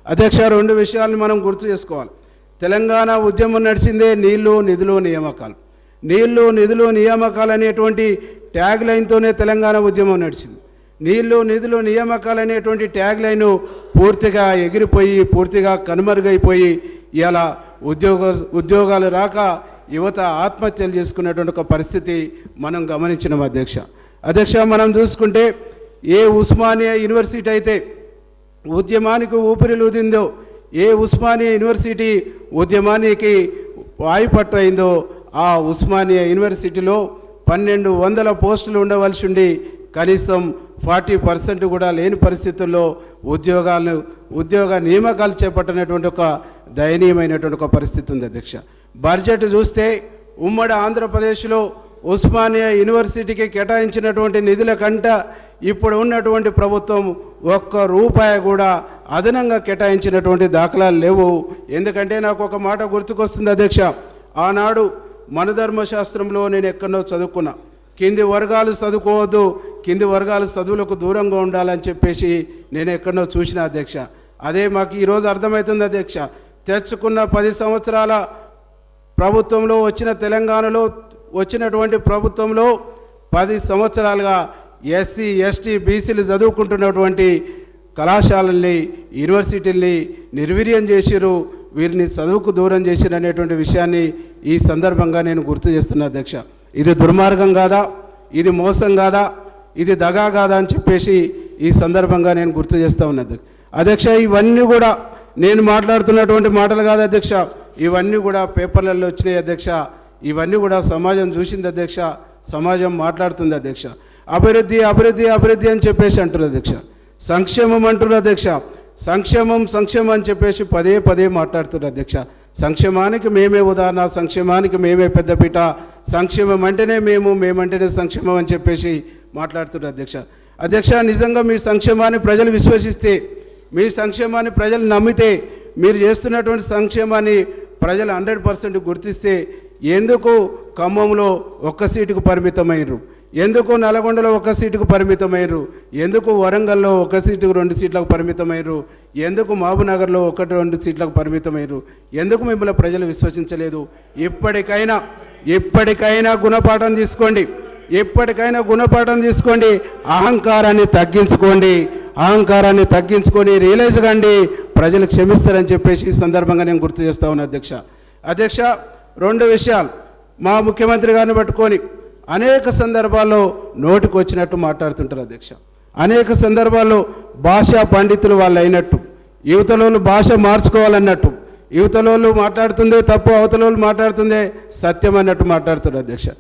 అధ్యక్ష, రెండు విషయాలను మనం గుర్తు చేసుకోవాలి. తెలంగాణ ఉద్యమం నడిచిందే నీళ్లు నిధులు నియామకాలు. నీళ్లు నిధులు నియామకాలు అనేటువంటి ట్యాగ్ లైన్తోనే తెలంగాణ ఉద్యమం నడిచింది. నీళ్లు నిధులు నియామకాలు అనేటువంటి ట్యాగ్ లైను పూర్తిగా ఎగిరిపోయి పూర్తిగా కనుమరుగైపోయి ఇలా ఉద్యోగాలు రాక యువత ఆత్మహత్యలు చేసుకునేటువంటి ఒక పరిస్థితి మనం గమనించినాం అధ్యక్ష. మనం చూసుకుంటే ఏ ఉస్మానియా యూనివర్సిటీ అయితే ఉద్యమానికి ఊపిరిలూదిందో, ఏ ఉస్మానియా యూనివర్సిటీ ఉద్యమానికి వాయుపట్టు అయిందో, ఆ ఉస్మానియా యూనివర్సిటీలో 1200 పోస్టులు ఉండవలసి ఉండి కనీసం 40% కూడా లేని పరిస్థితుల్లో ఉద్యోగ నియామకాలు చేపట్టినటువంటి ఒక దయనీయమైనటువంటి ఒక పరిస్థితి ఉంది అధ్యక్ష. బడ్జెట్ చూస్తే ఉమ్మడి ఆంధ్రప్రదేశ్లో ఉస్మానియా యూనివర్సిటీకి కేటాయించినటువంటి నిధుల కంట ఇప్పుడు ఉన్నటువంటి ప్రభుత్వం ₹1 కూడా అదనంగా కేటాయించినటువంటి దాఖలాలు లేవు. ఎందుకంటే నాకు ఒక మాట గుర్తుకొస్తుంది అధ్యక్ష. ఆనాడు మనధర్మశాస్త్రంలో నేను ఎక్కడో చదువుకున్నా, కింది వర్గాలు చదువుకోవద్దు, కింది వర్గాలు చదువులకు దూరంగా ఉండాలని చెప్పేసి నేను ఎక్కడో చూసిన అధ్యక్ష. అదే మాకు ఈరోజు అర్థమవుతుంది అధ్యక్ష. తెచ్చుకున్న 10 సంవత్సరాల ప్రభుత్వంలో తెలంగాణలో వచ్చినటువంటి ప్రభుత్వంలో 10 సంవత్సరాలుగా ఎస్సీ ఎస్టీ బీసీలు చదువుకుంటున్నటువంటి కళాశాలల్ని యూనివర్సిటీల్ని నిర్వీర్యం చేసిరు, వీరిని చదువుకు దూరం చేసిరు అనేటువంటి విషయాన్ని ఈ సందర్భంగా నేను గుర్తు చేస్తున్నా అధ్యక్ష. ఇది దుర్మార్గం కాదా, ఇది మోసం కాదా, ఇది దగా కాదా అని చెప్పేసి ఈ సందర్భంగా నేను గుర్తు చేస్తూ ఉన్నది అధ్యక్ష. ఇవన్నీ కూడా నేను మాట్లాడుతున్నటువంటి మాటలు కాదు అధ్యక్ష, ఇవన్నీ కూడా పేపర్లలో వచ్చినాయి అధ్యక్ష. ఇవన్నీ కూడా సమాజం చూసింది అధ్యక్ష, సమాజం మాట్లాడుతుంది అధ్యక్ష. అభివృద్ధి అభివృద్ధి అభివృద్ధి అని చెప్పేసి అంటారు అధ్యక్ష. సంక్షేమం అంటారు అధ్యక్ష. సంక్షేమం అని చెప్పేసి పదే మాట్లాడుతున్నారు అధ్యక్ష. సంక్షేమానికి మేమే ఉదాహరణ, సంక్షేమానికి మేమే పెద్దపీట, సంక్షేమం అంటేనే మేమంటేనే సంక్షేమం అని చెప్పేసి మాట్లాడుతున్నారు అధ్యక్ష. నిజంగా మీ సంక్షేమాన్ని ప్రజలు విశ్వసిస్తే, మీ సంక్షేమాన్ని ప్రజలు నమ్మితే, మీరు చేస్తున్నటువంటి సంక్షేమాన్ని ప్రజలు 100% గుర్తిస్తే ఎందుకు ఖమ్మంలో 1 సీటుకు పరిమితమయ్యారు, ఎందుకు నల్గొండలో 1 సీటుకు పరిమితమయ్యారు, ఎందుకు వరంగల్లో 1 సీటుకు 2 సీట్లకు పరిమితమయ్యారు, ఎందుకు మహబూబ్నగర్లో 1-2 సీట్లకు పరిమితమయ్యారు, ఎందుకు మిమ్మల్ని ప్రజలు విశ్వసించలేదు? ఇప్పటికైనా గుణపాఠం తీసుకోండి, అహంకారాన్ని తగ్గించుకొని రియలైజ్ కండి, ప్రజలు క్షమిస్తారని చెప్పేసి ఈ సందర్భంగా నేను గుర్తు చేస్తా ఉన్నా అధ్యక్ష. 2 విషయాలు మా ముఖ్యమంత్రి గారిని పట్టుకొని అనేక సందర్భాల్లో నోటికి వచ్చినట్టు మాట్లాడుతుంటారు అధ్యక్ష. అనేక సందర్భాల్లో భాషా పండితులు వాళ్ళు అయినట్టు, యువతలోళ్ళు భాష మార్చుకోవాలన్నట్టు, యువతలోళ్ళు మాట్లాడుతుందే తప్పు, అవతలోళ్ళు మాట్లాడుతుందే సత్యం అన్నట్టు మాట్లాడుతారు అధ్యక్ష.